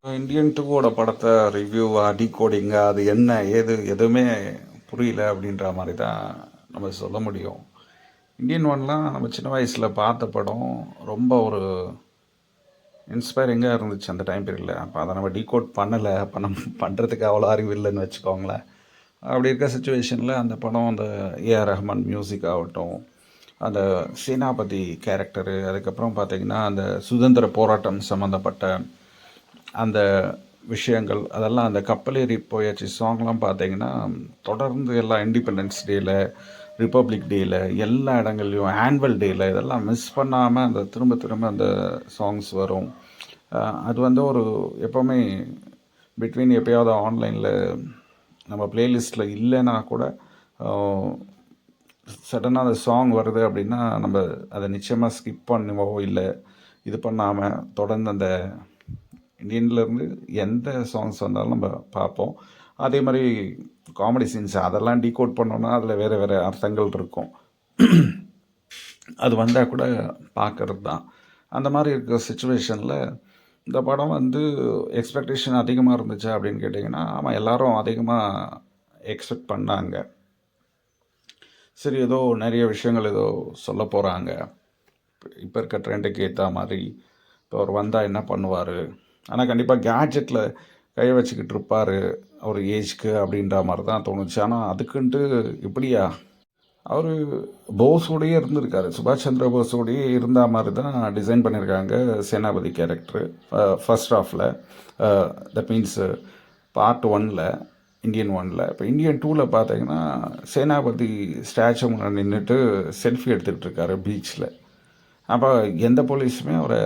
Indian டூவோட படத்தை ரிவ்யூவா டீகோடிங்கா அது என்ன ஏது எதுவுமே புரியல அப்படின்ற மாதிரி தான் நம்ம சொல்ல முடியும். இந்தியன் ஒன்லாம் நம்ம சின்ன வயசில் பார்த்த படம் ரொம்ப ஒரு இன்ஸ்பைரிங்காக இருந்துச்சு அந்த டைம் பீரியடில். அப்போ அதை நம்ம டீகோட் பண்ணலை, அப்போ நம்ம பண்ணுறதுக்கு அவ்வளோ அறிவு இல்லைன்னு வச்சுக்கோங்களேன். அப்படி இருக்க சுச்சுவேஷனில் அந்த படம் அந்த ஏஆர் ரஹ்மான் மியூசிக் ஆகட்டும், அந்த சேனாபதி கேரக்டரு, அதுக்கப்புறம் பார்த்திங்கன்னா அந்த சுதந்திர போராட்டம் சம்மந்தப்பட்ட அந்த விஷயங்கள் அதெல்லாம் அந்த கப்பலேறி போயாச்சு சாங்லாம் பார்த்தீங்கன்னா தொடர்ந்து எல்லா இண்டிபெண்டன்ஸ் டேயில், ரிப்பப்ளிக் டேயில், எல்லா இடங்கள்லையும் ஆனுவல் டேயில் இதெல்லாம் மிஸ் பண்ணாமல் அந்த திரும்ப திரும்ப அந்த சாங்ஸ் வரும். அது வந்து ஒரு எப்போவுமே பிட்வீன் எப்போயாவது ஆன்லைனில் நம்ம ப்ளேலிஸ்ட்டில் இல்லைன்னா கூட சடனாக அந்த சாங் வருது அப்படின்னா நம்ம அதை நிச்சயமாக ஸ்கிப் பண்ணுவோ இல்லை இது பண்ணாமல் தொடர்ந்து அந்த இந்தியன்லேருந்து எந்த சாங்ஸ் வந்தாலும் நம்ம பார்ப்போம். அதே மாதிரி காமெடி சீன்ஸ் அதெல்லாம் டீகோட் பண்ணோன்னா அதில் வேறு வேறு அர்த்தங்கள் இருக்கும். அது வந்தால் கூட பார்க்கறது தான். அந்த மாதிரி இருக்கிற சுச்சுவேஷனில் இந்த படம் வந்து எக்ஸ்பெக்டேஷன் அதிகமாக இருந்துச்சா அப்படின்னு கேட்டிங்கன்னா, ஆமாம், எல்லோரும் அதிகமாக எக்ஸ்பெக்ட் பண்ணாங்க. சரி, ஏதோ நிறைய விஷயங்கள் ஏதோ சொல்ல போகிறாங்க, இப்போ இருக்க ட்ரெண்டுக்கு ஏற்ற மாதிரி. இப்போ அவர் வந்தால் என்ன பண்ணுவார், ஆனால் கண்டிப்பாக கேட்ஜெட்டில் கையை வச்சுக்கிட்டு இருப்பார் அவர் ஏஜ்க்கு அப்படின்ற மாதிரி தான் தோணுச்சு. ஆனால் அதுக்குன்ட்டு இப்படியா, அவர் போஸோடையே இருந்திருக்காரு, சுபாஷ் சந்திர போஸோடையே இருந்த மாதிரி தான் டிசைன் பண்ணியிருக்காங்க சேனாபதி கேரக்டரு ஃபர்ஸ்ட் ஹாஃபில். தட் மீன்ஸ் பார்ட் 1ல், இந்தியன் 1ல். இப்போ இந்தியன் 2ல் பார்த்தீங்கன்னா சேனாபதி ஸ்டாச்சு முன்னாடி நின்றுட்டு செல்ஃபி எடுத்துக்கிட்டு இருக்காரு பீச்சில். அப்போ எந்த போலீஸுமே அவரை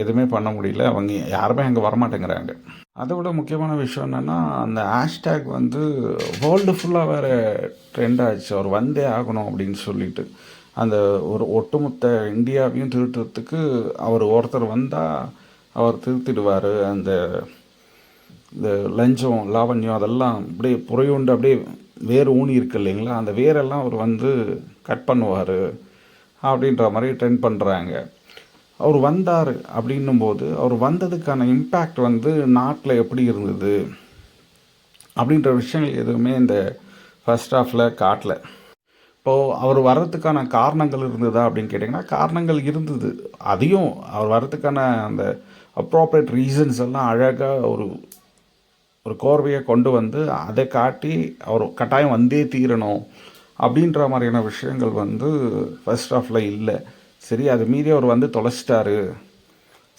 எதுவுமே பண்ண முடியல, அவங்க யாருமே அங்கே வரமாட்டேங்கிறாங்க. அதை விட முக்கியமான விஷயம் என்னென்னா, அந்த ஹேஷ்டேக் வந்து வேர்ல்டு ஃபுல்லாக வேறு ட்ரெண்ட் ஆச்சு, அவர் வந்தே ஆகணும் அப்படின்னு சொல்லிட்டு. அந்த ஒரு ஒட்டுமொத்த இந்தியாவையும் திருத்துறதுக்கு அவர் ஒருத்தர் வந்தால் அவர் திருத்திடுவார். அந்த இந்த லஞ்சம் லாவண்யம் அதெல்லாம் அப்படியே புறையுண்டு அப்படியே வேர் ஊனி இருக்கு இல்லைங்களா, அந்த வேரெல்லாம் அவர் வந்து கட் பண்ணுவார் அப்படின்ற மாதிரி ட்ரெண்ட் பண்ணுறாங்க. அவர் வந்தார் அப்படின்னும்போது அவர் வந்ததுக்கான இம்பேக்ட் வந்து நாட்டில் எப்படி இருந்தது அப்படின்ற விஷயங்கள் எதுவுமே இந்த ஃபர்ஸ்ட் ஹாஃபில் காட்டல. இப்போது அவர் வர்றதுக்கான காரணங்கள் இருந்ததா அப்படின்னு கேட்டிங்கன்னா, காரணங்கள் இருந்தது. அதையும் அவர் வர்றதுக்கான அந்த அப்ராப்ரியேட் ரீசன்ஸ் எல்லாம் அழகாக ஒரு ஒரு கோர்வையை கொண்டு வந்து அதை காட்டி அவர் கட்டாயம் வந்தே தீரணும் அப்படின்ற மாதிரியான விஷயங்கள் வந்து ஃபர்ஸ்ட் ஹாஃபில் இல்லை. சரி, அது மீறி அவர் வந்து தொலைச்சிட்டாரு.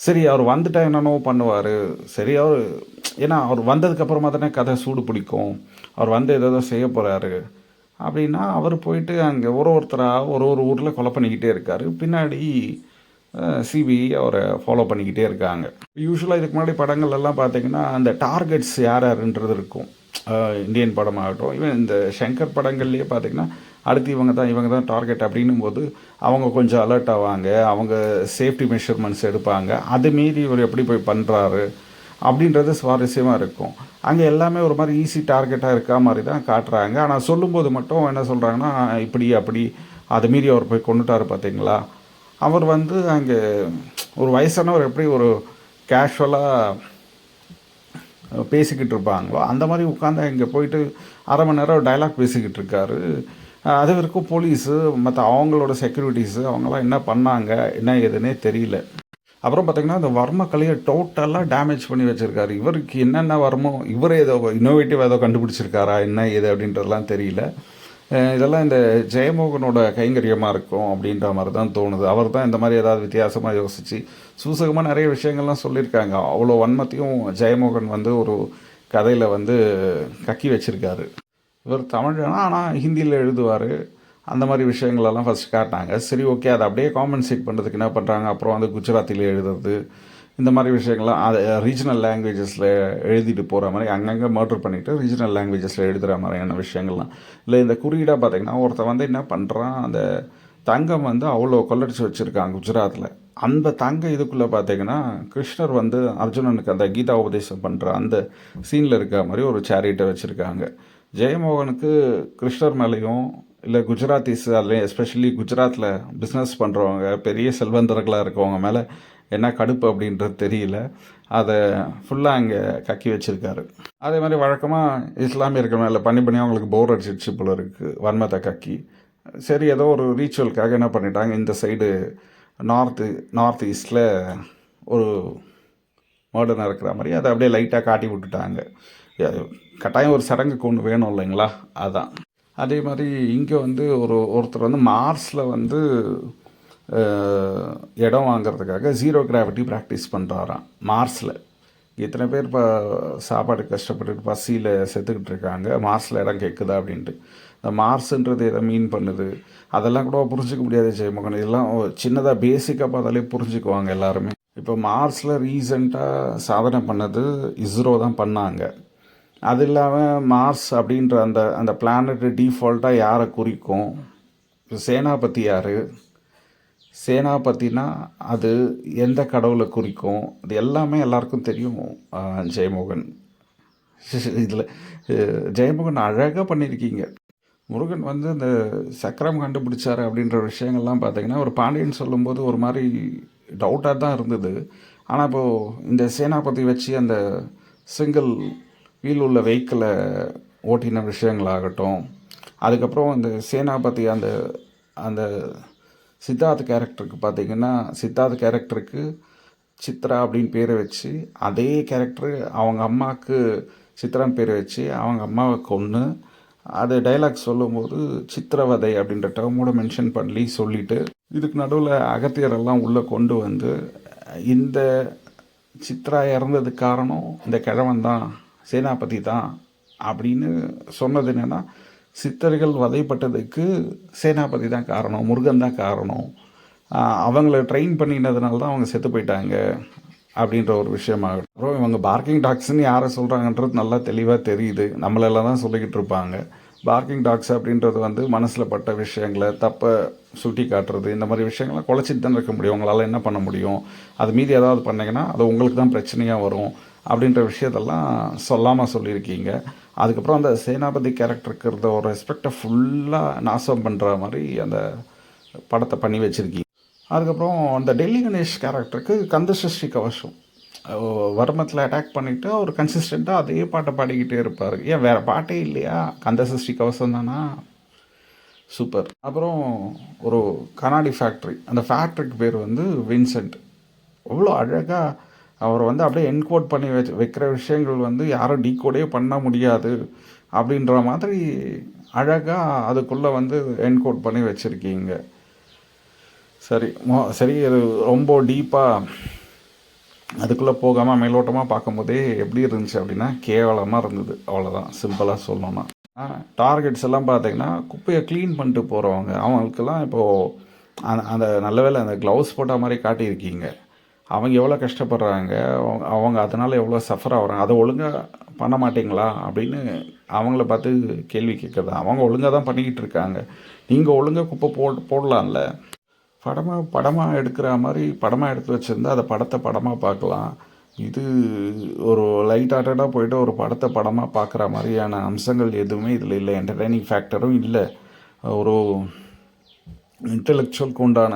சரி, அவர் வந்துட்டால் என்னென்னோ பண்ணுவார். சரி, அவர் ஏன்னா அவர் வந்ததுக்கப்புறமா தானே கதை சூடு பிடிக்கும். அவர் வந்து ஏதோ செய்ய போகிறாரு அப்படின்னா அவர் போயிட்டு அங்கே ஒருத்தராக ஒரு ஊரில் கொலை பண்ணிக்கிட்டே இருக்கார். பின்னாடி சிபிஐ அவரை ஃபாலோ பண்ணிக்கிட்டே இருக்காங்க. யூஸ்வலாக இதுக்கு முன்னாடி படங்கள் எல்லாம் பார்த்திங்கன்னா அந்த டார்கெட்ஸ் யார் யாருன்றது இருக்கும். இந்தியன் படமாகட்டும், இவன் இந்த ஷங்கர் படங்கள்லேயே பார்த்திங்கன்னா அடுத்து இவங்க தான் டார்கெட் அப்படின்னும் போது அவங்க கொஞ்சம் அலர்ட் ஆவாங்க, அவங்க சேஃப்டி மெஷர்மெண்ட்ஸ் எடுப்பாங்க. அது மீறி இவர் எப்படி போய் பண்ணுறாரு அப்படின்றது சுவாரஸ்யமாக இருக்கும். அங்கே எல்லாமே ஒரு மாதிரி ஈஸி டார்கெட்டாக இருக்கா மாதிரி தான் காட்டுறாங்க. ஆனால் சொல்லும்போது மட்டும் என்ன சொல்கிறாங்கன்னா, இப்படி அப்படி அது மீறி அவர் போய் கொண்டுட்டார் பார்த்தீங்களா. அவர் வந்து அங்கே ஒரு வயசானவர் எப்படி ஒரு கேஷுவலாக பேசிக்கிட்டு இருப்பாங்களோ அந்த மாதிரி உட்காந்து இங்கே போயிட்டு அரை மணி நேரம் டைலாக் பேசிக்கிட்டு இருக்காரு. அது வரைக்கும் போலீஸு மற்ற அவங்களோட செக்யூரிட்டிஸு அவங்களாம் என்ன பண்ணாங்க என்ன ஏதுன்னே தெரியல. அப்புறம் பார்த்திங்கன்னா இந்த வர்ம கலையை டோட்டலாக டேமேஜ் பண்ணி வச்சுருக்காரு. இவருக்கு என்னென்ன வரமோ இவரே ஏதோ இன்னோவேட்டிவ் ஏதோ கண்டுபிடிச்சிருக்காரா என்ன ஏது அப்படின்றதெல்லாம் தெரியல. இதெல்லாம் இந்த ஜெயமோகனோட கைங்கரியமாக இருக்கும் அப்படின்ற மாதிரி தான் தோணுது. அவர் தான் இந்த மாதிரி ஏதாவது வித்தியாசமாக யோசித்து சூசகமாக நிறைய விஷயங்கள்லாம் சொல்லியிருக்காங்க. அவ்வளோ வன்மத்தையும் ஜெயமோகன் வந்து ஒரு கதையில் வந்து கக்கி வச்சுருக்காரு. இவர் தமிழனா ஆனால் ஹிந்தியில் எழுதுவார். அந்த மாதிரி விஷயங்களெல்லாம் ஃபஸ்ட் காட்டினாங்க. சரி, ஓகே, அதை அப்படியே காம்பன்சேட் பண்ணுறதுக்கு என்ன பண்ணுறாங்க, அப்புறம் வந்து குஜராத்தியில் எழுதுறது, இந்த மாதிரி விஷயங்கள்லாம் அது ரீஜனல் லாங்குவேஜஸில் எழுதிட்டு போகிற மாதிரி அங்கங்கே மர்டர் பண்ணிவிட்டு ரீஜனல் லாங்குவேஜஸில் எழுதுகிற மாதிரியான விஷயங்கள்லாம் இல்லை. இந்த குறியீடாக பார்த்திங்கன்னா ஒருத்தன் வந்து என்ன பண்ணுறான், அந்த தங்கம் வந்து அவ்வளோ கொள்ளடிச்சு வச்சுருக்காங்க குஜராத்தில். அந்த தங்க இதுக்குள்ளே பார்த்திங்கன்னா கிருஷ்ணர் வந்து அர்ஜுனனுக்கு அந்த கீதா உபதேசம் பண்ணுற அந்த சீனில் இருக்க மாதிரி ஒரு சேரிட்டை வச்சுருக்காங்க. ஜெயமோகனுக்கு கிருஷ்ணர் மேலேயும் இல்லை குஜராத்திஸ் அதுலேயும் எஸ்பெஷலி குஜராத்தில் பிஸ்னஸ் பண்ணுறவங்க பெரிய செல்வந்தர்களாக இருக்கவங்க மேலே என்ன கடுப்பு அப்படின்றது தெரியல. அதை ஃபுல்லாக அங்கே கக்கி வச்சுருக்காரு. அதே மாதிரி வழக்கமாக இஸ்லாமியர்கள் மேலே பண்ணி பண்ணி அவங்களுக்கு போர் அடிச்சிடுச்சு போல இருக்குது வன்மத்தை கக்கி. சரி ஏதோ ஒரு ரீச்சுவலுக்காக என்ன பண்ணிட்டாங்க, இந்த சைடு நார்த் ஈஸ்டில் ஒரு மர்டர் நடக்கிற மாதிரி அதை அப்படியே லைட்டாக காட்டி விட்டுட்டாங்க. கட்டாயம் ஒரு சடங்குக்கு ஒன்று வேணும் இல்லைங்களா, அதான். அதே மாதிரி இங்கே வந்து ஒருத்தர் வந்து மார்ஸில் வந்து இடம் வாங்கிறதுக்காக ஜீரோ கிராவிட்டி ப்ராக்டிஸ் பண்ணுறாராம் மார்ஸில். இத்தனை பேர் இப்போ சாப்பாடு கஷ்டப்பட்டுட்டு பசியில் செத்துக்கிட்டு இருக்காங்க, மார்ஸில் இடம் கேட்குதா அப்படின்ட்டு. இந்த மார்ஸுன்றது எதை மீன் பண்ணுது அதெல்லாம் கூட புரிஞ்சிக்க முடியாது ஜெயமோகன். இதெல்லாம் சின்னதாக பேசிக்காக பார்த்தாலே புரிஞ்சுக்குவாங்க எல்லாருமே. இப்போ மார்ஸில் ரீசெண்டாக சாதனை பண்ணது இஸ்ரோ தான் பண்ணாங்க. அது இல்லாமல் மார்ஸ் அப்படின்ற அந்த பிளானட் டிஃபால்ட்டாக யாரை குறிக்கும்? சேனாபதி யார்? சேனாபதினா அது எந்த கடவுளை குறிக்கும்? அது எல்லாமே எல்லாருக்கும் தெரியும் ஜெயமோகன். இதில் ஜெயமோகன் அழகாக பண்ணியிருக்கீங்க. முருகன் வந்து இந்த சக்கரம் கண்டுபிடிச்சார் அப்படின்ற விஷயங்கள்லாம் பார்த்தீங்கன்னா ஒரு பாண்டியன் சொல்லும்போது ஒரு மாதிரி டவுட்டாக தான் இருந்தது. ஆனால் இப்போது இந்த சேனாபதி வச்சு அந்த சிங்கிள் வீல் உள்ள வெஹிக்கிளை ஓட்டின விஷயங்களாகட்டும், அதுக்கப்புறம் இந்த சேனாபதி அந்த சித்தார்த் கேரக்டருக்கு பார்த்திங்கன்னா சித்தார்த் கேரக்டருக்கு சித்ரா அப்படின்னு பேரை வச்சு அதே கேரக்டரு அவங்க அம்மாவுக்கு சித்ரான்னு பேரை வச்சு அவங்க அம்மாவை கொன்று அது டைலாக் சொல்லும்போது சித்திரவதை அப்படின்ற டேர்மோட மென்ஷன் பண்ணி சொல்லிவிட்டு இதுக்கு நடுவில் அகத்தியரெல்லாம் உள்ளே கொண்டு வந்து இந்த சித்ரா இறந்ததுக்கு காரணம் இந்த கிழவன் தான், சேனாபதி தான் அப்படின்னு சொன்னது என்னென்னா சித்தர்கள் வதைப்பட்டதுக்கு சேனாபதி தான் காரணம், முருகன் தான் காரணம், அவங்கள ட்ரெயின் பண்ணினதுனால தான் அவங்க செத்து போயிட்டாங்க அப்படின்ற ஒரு விஷயமாகட்டும். அப்புறம் இவங்க பார்க்கிங் டாக்ஸ்ன்னு யாரை சொல்கிறாங்கன்றது நல்லா தெளிவாக தெரியுது. நம்மளெல்லாம் தான் சொல்லிக்கிட்டு இருப்பாங்க. பார்க்கிங் டாக்ஸ் அப்படின்றது வந்து மனசில் பட்ட விஷயங்களை தப்பை சுட்டி காட்டுறது, இந்த மாதிரி விஷயங்கள்லாம் குலைச்சிட்டு தான் இருக்க முடியும். உங்களால் என்ன பண்ண முடியும்? அது மீதி ஏதாவது பண்ணிங்கன்னா அது உங்களுக்கு தான் பிரச்சனையாக வரும் அப்படின்ற விஷயத்தெல்லாம் சொல்லாமல் சொல்லியிருக்கீங்க. அதுக்கப்புறம் அந்த சேனாபதி கேரக்டருக்கு இருந்த ஒரு ரெஸ்பெக்டை ஃபுல்லாக நாசம் பண்ணுற மாதிரி அந்த படத்தை பண்ணி வச்சுருக்கீங்க. அதுக்கப்புறம் அந்த டெல்லி கணேஷ் கேரக்டருக்கு கந்தசஷ்டி கவசம் வர்மத்தில் அட்டாக் பண்ணிவிட்டு அவர் கன்சிஸ்டண்ட்டாக அதே பாட்டை பாடிக்கிட்டே இருப்பார். ஏன் வேறு பாட்டே இல்லையா? கந்தசஷ்டி கவசம் தானா? சூப்பர். அப்புறம் ஒரு கண்ணாடி ஃபேக்ட்ரி, அந்த ஃபேக்ட்ரிக்கு பேர் வந்து வின்சென்ட். அவ்வளோ அழகாக அவர் வந்து அப்படியே என்கோட் பண்ணி வைக்கிற விஷயங்கள் வந்து யாரும் டீகோடே பண்ண முடியாது அப்படின்ற மாதிரி அழகாக அதுக்குள்ளே வந்து என்கோட் பண்ணி வச்சுருக்கீங்க. சரி அது ரொம்ப டீப்பாக அதுக்குள்ளே போகாமல் மேலோட்டமாக பார்க்கும்போதே எப்படி இருந்துச்சு அப்படின்னா கேவலமாக இருந்தது, அவ்வளோதான் சிம்பிளாக சொல்லணும்னா. டார்கெட்ஸ் எல்லாம் பார்த்தீங்கன்னா குப்பையை க்ளீன் பண்ணிட்டு போகிறவங்க அவங்களுக்கெல்லாம் இப்போது அந்த நல்ல வேளை அந்த க்ளவுஸ் போட்ட மாதிரி காட்டியிருக்கீங்க. அவங்க எவ்வளோ கஷ்டப்படுறாங்க, அவங்க அதனால் எவ்வளோ சஃபர் ஆகிறாங்க, அதை ஒழுங்காக பண்ண மாட்டிங்களா அப்படின்னு அவங்கள பார்த்து கேள்வி கேட்குறது. அவங்க ஒழுங்காக தான் பண்ணிக்கிட்டு இருக்காங்க, நீங்கள் ஒழுங்காக குப்பை போடலாம்ல. படமாக எடுக்கிற மாதிரி படமாக எடுத்து வச்சுருந்தா அதை படமாக பார்க்கலாம். இது ஒரு லைட் ஹார்ட்டடாக போய்ட்டு ஒரு படமாக பார்க்குற மாதிரியான அம்சங்கள் எதுவுமே இதில் இல்லை. என்டர்டெய்னிங் ஃபேக்டரும் இல்லை, ஒரு இன்டலெக்சுவலுக்கு உண்டான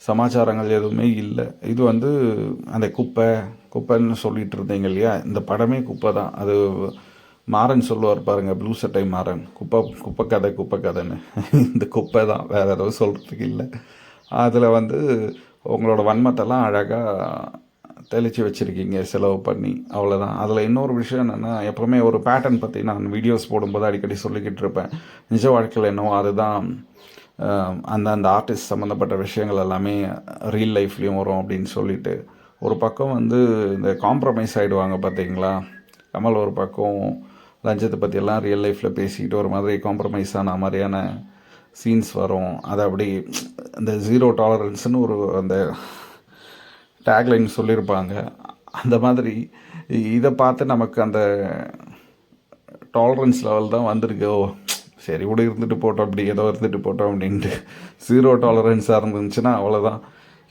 சமாச்சாரங்கள் எதுவுமே இல்லை. இது வந்து அந்த குப்பைன்னு சொல்லிகிட்டு இருந்தீங்க இல்லையா, இந்த படமே குப்பை தான். அது மாறன் சொல்லுவார் பாருங்கள், ப்ளூ சட்டை மாறன், குப்பை கதைன்னு. இந்த குப்பை தான், வேறு எதுவும் சொல்கிறதுக்கு இல்லை. அதில் வந்து உங்களோட வன்மத்தெல்லாம் அழகாக தெளித்து வச்சுருக்கீங்க செலவு பண்ணி, அவ்வளோதான். அதில் இன்னொரு விஷயம் என்னென்னா, எப்போவுமே ஒரு பேட்டர்ன் பற்றி நான் வீடியோஸ் போடும்போது அடிக்கடி சொல்லிக்கிட்டு இருப்பேன். நிஜ வாழ்க்கையில் என்னவோ அதுதான் அந்த ஆர்டிஸ்ட் சம்மந்தப்பட்ட விஷயங்கள் எல்லாமே ரியல் லைஃப்லேயும் வரும் அப்படின்னு சொல்லிட்டு. ஒரு பக்கம் வந்து இந்த காம்ப்ரமைஸ் ஆகிடுவாங்க பார்த்தீங்களா, கமல் ஒரு பக்கம் லஞ்சத்தை பற்றியெல்லாம் ரியல் லைஃப்பில் பேசிக்கிட்டு ஒரு மாதிரி காம்ப்ரமைஸ் ஆன மாதிரியான சீன்ஸ் வரும். அதை அப்படி இந்த ஜீரோ டாலரன்ஸ்னு அந்த டேக்லைன் சொல்லியிருப்பாங்க. அந்த மாதிரி இதை பார்த்து நமக்கு அந்த டாலரன்ஸ் லெவல் தான் வந்திருக்கு. ஓ சரி கூட இருந்துட்டு போட்டோம், அப்படி ஏதோ இருந்துட்டு போட்டோம் அப்படின்ட்டு. ஜீரோ டாலரன்ஸாக இருந்துச்சுன்னா அவ்வளோதான்,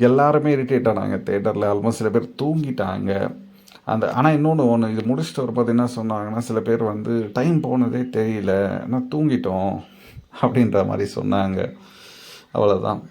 எல்லாருமே இரிட்டேட் ஆனாங்க தேட்டரில். ஆல்மோஸ்ட் சில பேர் தூங்கிட்டாங்க. ஆனால் இன்னொன்று இது முடிச்சுட்டு வரும்போது என்ன சொன்னாங்கன்னா, சில பேர் வந்து டைம் போனதே தெரியல, ஆனால் தூங்கிட்டோம் அப்படின்ற மாதிரி சொன்னாங்க. அவ்வளோதான்.